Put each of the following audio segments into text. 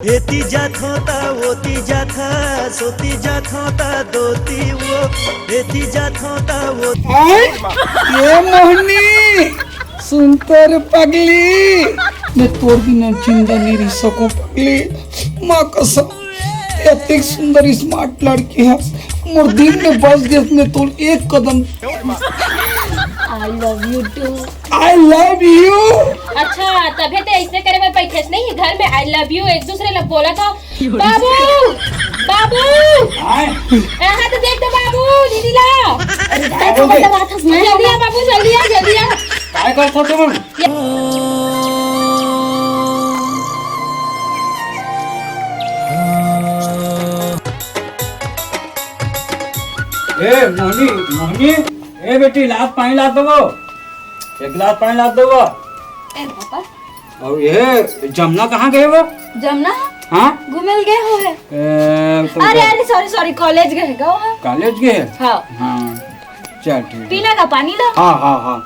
एती जात होता ओती जात था सोती जात होता दोती वो एती जात होता वो ये मोहनी सुनतर पगली मैं तोर बिना जिंदा नहीं रह सकूं पगली माँ कसम इतनी सुंदर स्मार्ट लड़की है मोर दिल में बस गया मैं तो एक कदम I love you too. I love you. अच्छा तभी तो ऐसे करे मैं बैठे नहीं घर में आई लव यू एक दूसरे लोग बोला था बाबू बाबू यहाँ तो देख दो बाबू दीदी ला जल्दी आ बाबू जल्दी आ काय करतो तुम ए मोहनी मोहनी ए बेटी लात पानी ला दो एक गिलास पानी ला दो ए पापा और ये जमुना कहाँ गए वो जमुना हाँ घूमेल गए हो है अरे अरे सॉरी कॉलेज गए गो है कॉलेज गए हाँ हाँ चल ठीक पीना का पानी ला हाँ हाँ हाँ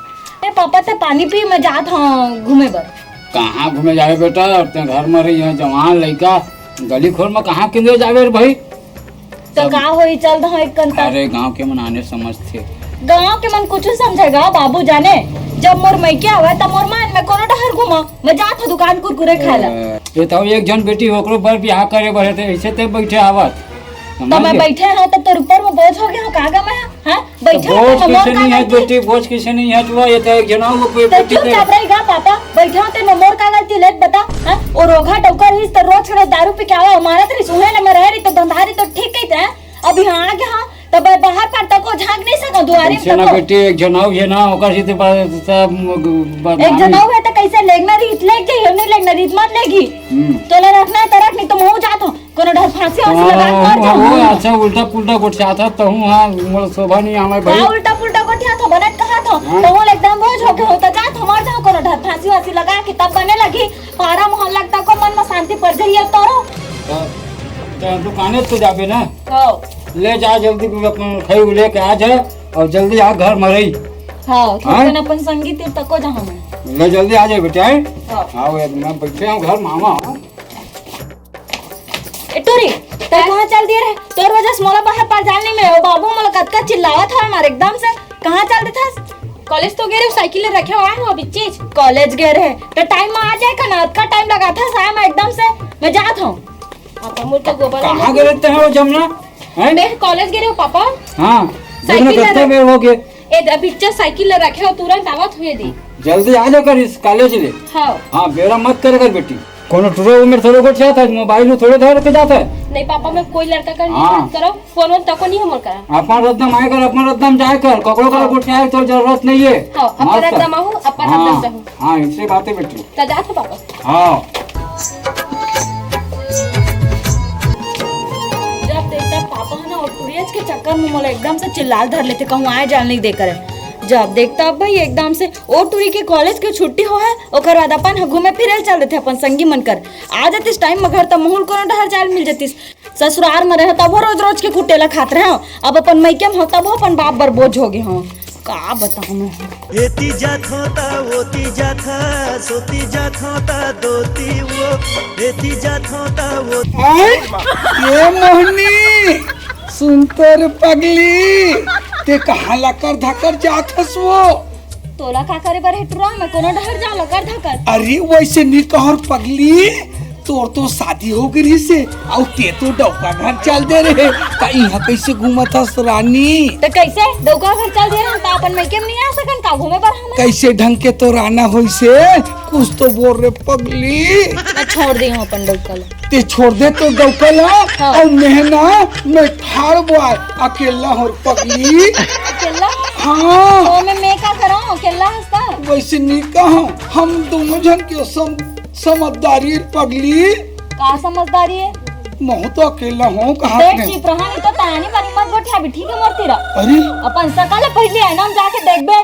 ए पापा तो पानी पी मैं जात हूँ घूमे बर कहाँ घूमे जाए बेटा अपने घर में रही है जवान लड़का गली खोर में कहाँ किंदे जावे रे भाई तो का होई चल दो एक कंता अरे गांव के मनाने समझते गाँव के मन कुछ समझेगा बाबू जाने जब मोर मैके आवे तब मोर मान में कोनो डहर घुमा मैं जात हूँ दुकान कुरकुरे खाला ये तो एक जन बेटी ओकरो पर बियाह करे बहे थे ऐसे ते बैठे आवत तो मैं बैठे हूँ तब तो ऊपर में बोझ हो गया हूँ कागा में हाँ बैठे बोझ किसे नहीं है बेटी बोझ किसे नहीं है तो ये तो एक जना वो कोई तो बेटी चुप चाप रहेगा पापा बैठे हो ते मोर का गलती लेट बता हां और रोगा टोकर ही तो रोज छड़े दारू पी के आवा हमारा तेरी सुहे में रह रही तो धंधारी तो ठीक ही थे अभी हां आ गया तब बाहर पर तक को झांक नहीं सको दुआरे में ना बेटी एक जनाव ये ना ओकर से सब एक जनाव है तो कैसे लेगना रीत लेग गई हमने लेगना रीत मत लेगी तोला रखना है तो रख नहीं तो मुंह जात हो कोनो डर फांसी वासी लगा मार जाओ अच्छा उल्टा पुल्टा गोठा था तो हूं हां मोर शोभा नहीं आवे भाई उल्टा पुल्टा गोठा था बनत कहा था तो वो एकदम बोझ हो के होता जात हमार जाओ कोनो डर फांसी वासी लगा के तब बने लगी पारा मोहल्ला लगता को मन में शांति पड़ गई अब तोरो तो दुकाने तो जाबे ना हां ले जा जल्दी खाई लेके आ जा और जल्दी आ घर में रही हां खेतन अपन संगीत तक को जहां में ले जल्दी आ जाए बेटा हां आओ मैं बैठे हूं घर मामा ए टोरी तो कहां चल दिए रे तोर वजह से मोला बाहर पर जाने में ओ बाबू मोला कतका चिल्लावत है मार एकदम से कहां चल दे था कॉलेज तो गए साइकिल रखे हुआ है अभी चीज कॉलेज गए रहे तो टाइम में आ जाए का ना का टाइम लगा था साया में एकदम से मैं जात हूं पापा मुझ तो गोबर कहां गए थे वो जमुना हैं मैं कॉलेज गए हो पापा हां साइकिल कितने बेर हो गए ए अभी साइकिल रखे हो तुरंत आवत हुए दी जल्दी आ जा कर इस कॉलेज ले हां हां बेरा मत कर बेटी कोनो टुरो उम्र थोड़ो को चाहता है मोबाइल में थोड़े धर के जाता है नहीं पापा मैं कोई लड़का का नहीं बात करो फोन तक नहीं हमर करा अपन रद्दम आए कर अपन रद्दम जाए कर ककरो का गोठे आए तो जरूरत नहीं है हां अपन रद्दम आऊं अपन रद्दम जाऊं हां इससे बातें बेटी तो जा तो पापा हां जब देखता पापा है ना और टूरियज के चक्कर में मोला एकदम से चिल्ला धर लेते कहूं आए जान नहीं देकर जब देखता भाई एकदम से ओ टूरी के कॉलेज के छुट्टी हो है ओकर बाद अपन घूमे फिरे चल देते अपन संगी मन कर आ जाते इस टाइम में घर त महल कोनो डहर जाल मिल जाती ससुराल में रहता वो रोज रोज के कुटेला खात रहे अब अपन मैके में होता वो अपन बाप बर बोझ हो गए हां का बताऊं मैं एती जात होता ओती जात था सोती जात होता दोती वो एती जात होता वो ये मोहनी सुनतर पगली ते कहाँ लकर धकर जात हस वो तोला का करे बर हेटुरा मैं कोनो डहर जा लकर धकर अरे वैसे नहीं कहर पगली तोर तो शादी हो गई से और ते तो डौका घर चल दे रहे ता यहाँ कैसे घूमत हस रानी तो कैसे डौका घर चल दे रहा त अपन मैके में नहीं आ सकन का घूमे बर हम कैसे ढंग के तो राना होई से कुछ तो बोल रे पगली मैं छोड़ दी हूं अपन डौका ते छोड़ दे तो डौकला और मेहना मैं ठाड़ बुआ अकेला हो पगली अकेला हाँ तो मैं का कराऊं अकेला हंसता वैसे नहीं कहा हम दोनों जन के समझदारी पगली का समझदारी है मैं तो अकेला हूँ कहाँ देख चिप रहा नहीं तो तानी बनी मत गोठा भी ठीक है मोर तेरा अरे अपन सकाले पहले है ना हम जाके देखबे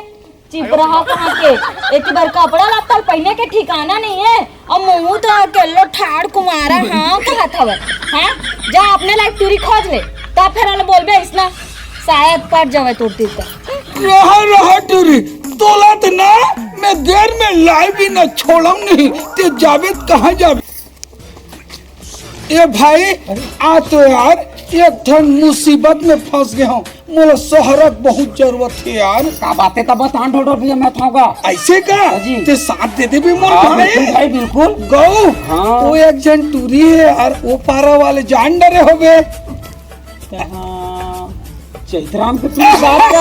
चिप रहा कहाँ के एक बार कपड़ा लत्ता पहने के ठिकाना नहीं है और मुंह तो अकेलो ठाड़ कुमारा हाँ कहा था हैं जा अपने लायक टूरी खोज ले तब फिर वाले बोलबे इसना शायद पड़ जावे तोड़ती रहा टूरी दौलत ना मैं देर में लाई भी न छोड़म नहीं ते जावेद कहाँ जावे ए भाई आ तो यार एक ठन मुसीबत में फंस गया हूँ। मोला शहरक बहुत जरूरत है यार। का बातें तब बतान ढोढो भैया मैं थाऊंगा। ऐसे का जी। ते साथ दे दे भी मोर हाँ, भाई। बिल्कुल भाई बिल्कुल। गौ हाँ। वो एक जन टूरी है यार, वो पारा वाले जान डरे हो गए। चैतराम के तू बात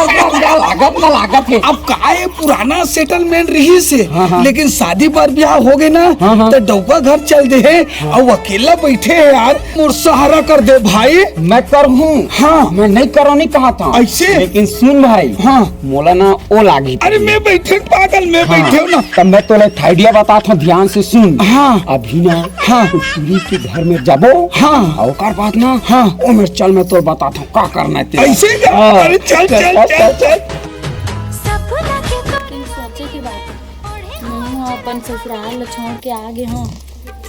कर लागत है। अब का ये पुराना सेटलमेंट रही से, हाँ। लेकिन शादी पर ब्याह हो गए ना हाँ। तो डौका घर चल दे है और अकेला बैठे है यार। मोर सहारा कर दे भाई। मैं कर हूँ। हाँ। मैं नहीं करो नहीं कहा था ऐसे? लेकिन सुन भाई। हाँ। मोला ना ओ लागी। अरे मैं बैठे पागल में बैठे हूँ ना। तब मैं तो एक आइडिया बताता हूँ, ध्यान से सुन। हाँ। अभी ना हाँ। टूरी के घर में जाबो। हाँ। और ओकर बाद ना हाँ। ओ में चल मैं तो बताता हूँ का करना है तेरा। ऐसे क्या? हाँ। अरे चल चल चल चल। लेकिन सोचे की बात है, मैं अपन ससुराल छोड़ के आ गए हाँ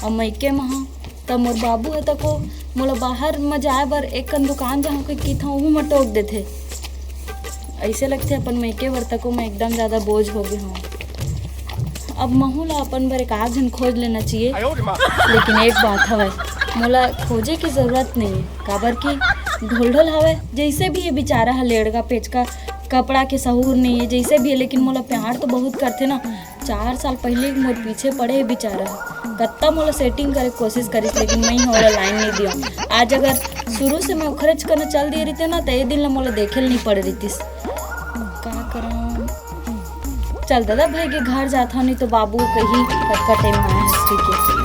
और मैके में हाँ तब मोर बाबू है तको मोला बाहर में जाए बर एक कन दुकान जहाँ कोई की था वहू में टोक देते। ऐसे लगते अपन मैके बर तको मैं एकदम ज़्यादा बोझ हो गई हूँ। अब महू ला अपन बर एक आध जन खोज लेना चाहिए। लेकिन एक बात हवे, मोला खोजे की जरूरत नहीं है, काबर की ढोल ढोल हवे जैसे भी ये बेचारा है लेड़गा पेचका कपड़ा के सहूर नहीं है जैसे भी है, लेकिन मोला प्यार तो बहुत करते ना। 4 साल पहले मोर पीछे पड़े है बेचारा, कत्ता मोला सेटिंग करे कोशिश करी लेकिन नहीं हो रहा, लाइन नहीं दिया। आज अगर शुरू से मैं खर्च करना चल दिए रहते ना तो ये दिन ला मोला देखे नहीं पड़ रही थी। का करा चल दादा भाई के घर जाता नहीं तो बाबू कहीं कटका टाइम आया है ठीक है।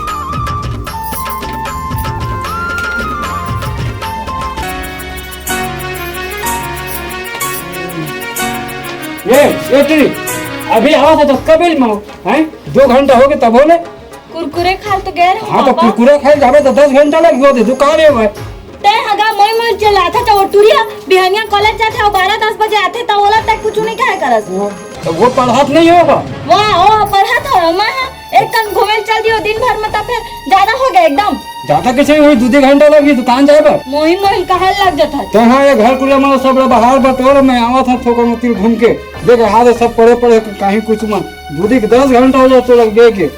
ये तेरी अभी आवाज है तो कब इल्म हैं 2 घंटा हो गए तब बोले। कुरकुरे खाल तो गए रहो हाँ तो पापा। कुरकुरे खाए जाबे तो 10 घंटा लग गए दुकान है भाई। तय हगा मैं चला था तो टूरिया बिहानिया कॉलेज जाते हो 12-10 बजे आते तो ओला तक कुछ नहीं क्या करस। तो वो पढ़ात नहीं होगा। वाह ओ पढ़ा तो मैं एक कन घूमे चल दियो दिन भर में तो फिर ज्यादा हो गया एकदम। ज्यादा कैसे हुई 2 घंटा लगी दुकान जाए पर। मोही मोही कहा लग जाता है। तो हाँ ये घर कुले में सब बाहर बटोर मैं आवा था थोड़ा मुतिर घूम के देख हाथ सब पड़े पड़े कहीं कुछ में 10 घंटा हो जाते लग गए के।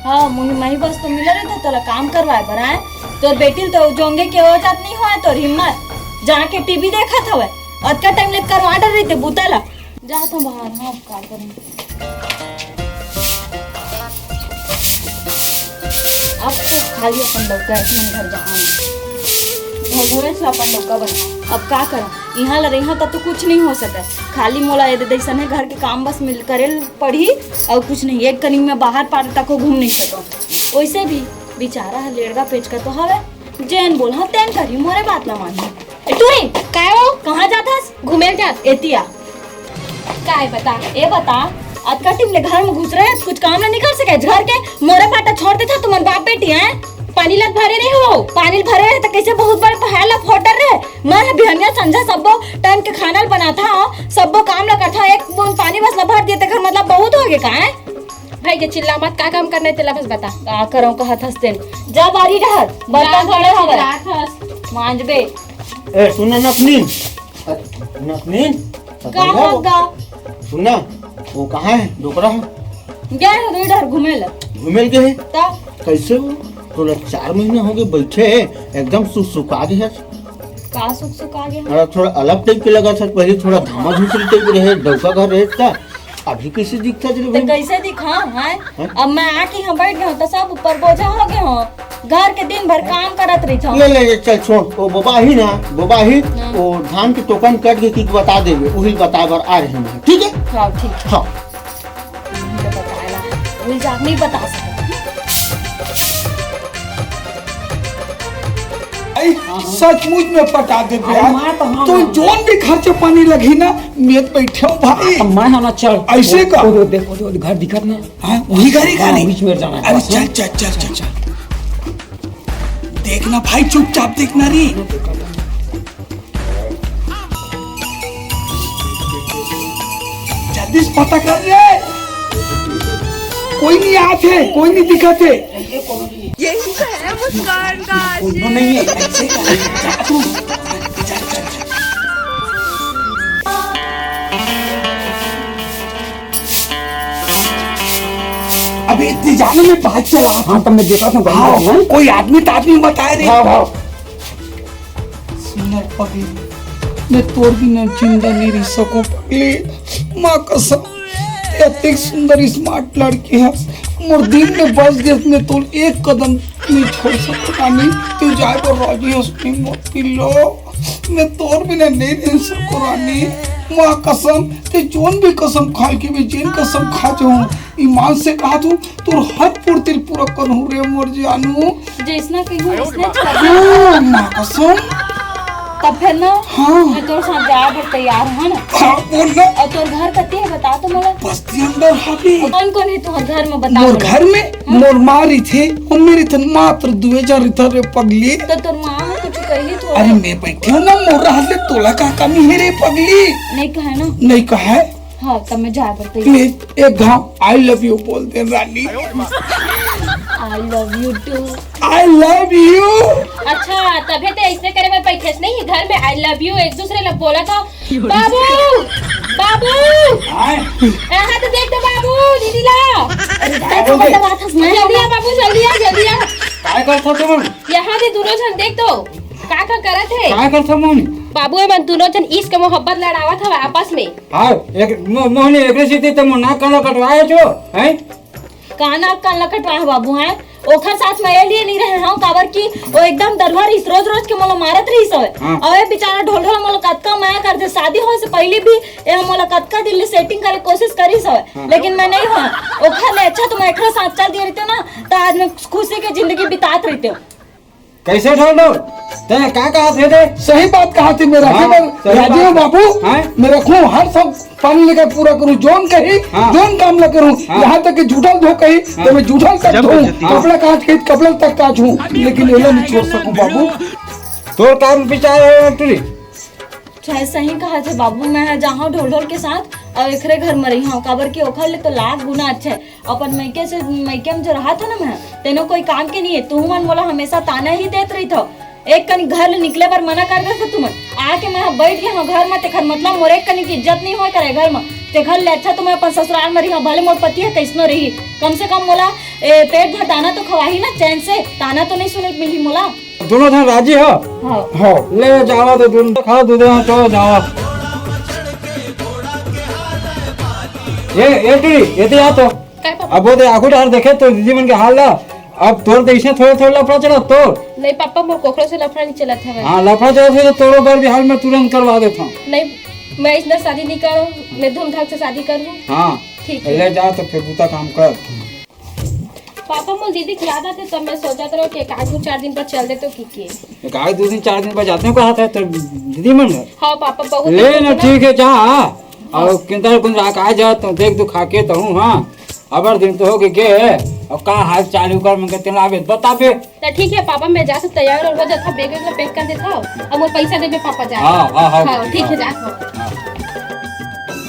हाँ मोही मही बस तो मिला रहे थे तोला काम करवाए पर आए तो बेटी तो जोंगे के हो जात नहीं हुआ तो हिम्मत जाके टीवी देखा था वे और का टाइम ले करवा डर रही थे बुतला जा तो बाहर। हाँ का करूं अब तो खाली अपन लोग का घर जाना घरे से अपन लोग का बना। अब का करा यहाँ ला रही तो कुछ नहीं हो सका, खाली मोला ये दैसन है घर के काम बस मिल करे पड़ी और कुछ नहीं। एक कनी में बाहर पार तक घूम नहीं सको। वैसे भी बेचारा है लेड़गा पेच का तो हवे जैन बोल हाँ तैन करी मोरे बात ना मानी। तू काय हो कहाँ जाता घूमे जात एतिया काय बता ए बता आज का टीम ले घर में घुस रहे कुछ काम ना निकल सके घर के मोरे पाटा छोड़ते था तुम्हारे बाप बेटी है पानी लग भरे रहे हो पानी भरे रहे तो कैसे बहुत बड़े पहाड़ लग फोटर रहे मैं बिहनिया संझा सबो टाइम के खाना बना था सबो काम लगा था एक बूंद पानी बस भर दिए घर मतलब बहुत हो गया का है भाई के चिल्ला मत का काम करने तेला बस बता का करो कहा थसते जा बारी घर बर्तन धोले हवे मांजबे। ए सुन नफनीन नफनीन का होगा सुनना वो कहाँ है डोकरा है गया है इधर घूमे ला घूमेल के है तब कैसे हो थोड़ा 4 महीने हो गए बैठे एकदम सुखा गए है। का सुख आ गया अरे थोड़ा अलग टाइप के लगा था पहले थोड़ा धामा धूसरी टाइप रहे डौका घर रहे था अभी कैसे दिखता तो चले कैसे दिखा है अब मैं आके यहाँ बैठ गया तो सब ऊपर बोझा हो गया हो घर के दिन भर काम करत रही था। ले चल छोड़ वो बोबा ही वो धान के टोकन कट के किक बता देवे वही बता बर आ रहे हैं ठीक है। हाँ ठीक है हाँ बताया वही जाग नहीं बता सकता। सचमुच में पटा दे माँ तो हाँ, तो हाँ। जोन भी खर्च पानी लगी ना मैं बैठे हूँ भाई। अब मैं ना चल ऐसे का? वो देखो जो घर दिखत ना हाँ, वही गाड़ी हाँ, गाड़ी बीच में जाना है अरे बस, चल चल चल चल चल देखना भाई चुपचाप देखना रे जल्दी से पता कर रे कोई नहीं आते कोई नहीं दिखाते यही तो है मुस्कान का कोई नहीं है ऐसे का जा तू चल चल चल अब अभी इतनी जाने में बात चला। हाँ तब मैं देखा था हाँ, कोई आदमी बताए रे। हाँ सुंदर पगली, मैं तोर बिना जिंदा नहीं रह सकूं पगली। माँ कसम, इतनी सुंदर स्मार्ट लड़की है, मोर दिल में बस देश में तो एक कदम नहीं छोड़ सकता। नहीं तू जाए पर राजी हो सुनी मोती लो, मैं तोर बिना नहीं रह सकूं रानी। माँ कसम, ते जोन भी कसम खा के भी जिन कसम खा जाऊं, ईमान से कहा तू तोर हर पूर्ति पूरा करूं रे मोर जानू। जैसना कहूँ उसने हाँ, माँ कसम। तब फिर ना हाँ। मैं तोर साथ जाए पर तैयार है ना। हाँ बोल ना। और तोर घर कती है बता तो मला। बस्ती अंदर हावी। कौन कौन है तुम्हारे घर में बता मोर मला। घर में मोर मारी थे और मेरी थे मात्र 2000 था रे पगली। तो तोर माँ है कुछ कहली थोड़ा। अरे मैं बैठी हूँ ना मोर हाथ में, तोला का कमी है रे पगली। नहीं कहा ना। नहीं कहा है। हाँ तब मैं जाए पर तैयार। प्लीज एक घाव आई लव यू बोल दे रानी। I love you too. I love you. अच्छा तभी तो ऐसे करे में पैठे नहीं घर में आई लव यू एक दूसरे लोग बोला था बाबू बाबू यहाँ तो देख दो बाबू दीदी ला जल्दी आ बाबू जल्दी आ काय करता तुम? यहाँ दे दोनों जन देख दो का करत है काय करता मोहनी? बाबू मन दोनों जन इश्क मोहब्बत लड़ावत हवा आपस में। हाँ एक मोहनी एक सीधी तुम ना काला कटवाए जो हैं? काना कान लकटवा बाबू है ओखर साथ मैं लिए नहीं रहे हूं काबर की वो एकदम दरबार इस रोज रोज के मोला मारत रही सवे। हाँ। और ये बेचारा ढोल ढोल मोला कतका माया कर दे, शादी होए से पहले भी ये मोला कतका दिल सेटिंग करे कोशिश करी सवे। हाँ। लेकिन मैं नहीं हुआ ओखर ले अच्छा तो मैं एकरा साथ चल दिए रहते ना तो आज मैं खुशी के जिंदगी बितात रहते हूं। कैसे ढोल दो? तेने क्या कहा थे? सही बात कहा थी मेरा। हाँ, सही राजी हो बात। बाबू। हाँ। मैं रखूं हर सब पानी लेकर पूरा करूं, जोन कही हाँ। जोन काम न करूं। हाँ। यहाँ तक कि झूठा धो कही तो मैं झूठा तक धोऊं, कपड़ा काट कही कपड़ा तक काटूं, लेकिन ये नहीं छोड़ सकूं बाबू। तो काम बिचारे हो एक्चुअली। चाहे सही कहा थे बाबू, मैं जहाँ ढोल ढोल के साथ और एकरे घर में रही हूँ काबर की ओखर ले तो लाख गुना अच्छा है। अपन मैके में जो रहा था ना मैं तेनो कोई काम के नहीं है। तू मन मोला हमेशा ताना ही देत रही था, एक कनी घर ले निकले पर मना कर दे तुम आके मैं बैठ गया हूँ घर में। तेखर मतलब मोर एक कनी की इज्जत नहीं हो करे घर में। ते घर ले अच्छा तो मैं अपन ससुराल में रही हूँ, भले मोर पति है कैसनो रही, कम से कम मोला पेट भर दाना तो खवाही ना चैन से, ताना तो नहीं सुने मिली मोला। दोनों जन राजी हो? हाँ हाँ ले जावा तो दोनों खाओ दूध तो जावा। ये टीरी ये तो या तो काय पापा अब वो दे आखुट हार देखे तो दीदी मन के हाल ला। अब तोड़ तो इसने थोड़ा थोड़ा लफड़ा चढ़ा तोड़। नहीं पापा मोर कोकरो से लफड़ा नहीं चला था। हाँ लफड़ा चढ़ा थे तो तोड़ो बार भी हाल में तुरंत करवा देता हूँ। नहीं मैं इसने शादी नहीं करूँ, मैं धूमधाम से शादी करूँ। हाँ ठीक है। ले जा तो फिर बूता काम कर। पापा मोर दीदी की याद आते तब मैं सोचा था कि एक आध 4 दिन पर चल दे तो की एक आए 2 दिन 4 दिन बाद जाते हैं कहा था तो दीदी मन घर। हाँ पापा बहुत ले ना ठीक है जा। और किंतल कुंज आ जा तो देख दो खा के तो हूँ। हाँ अबर दिन तो हो गए और का हाल चालू कर मैं कहते आवे बता बे। तो ठीक है पापा मैं जा से तैयार और हो जाता बैग में पैक कर देता हूँ और मोर पैसा देबे पापा जा। हाँ हाँ हाँ हाँ ठीक है जा।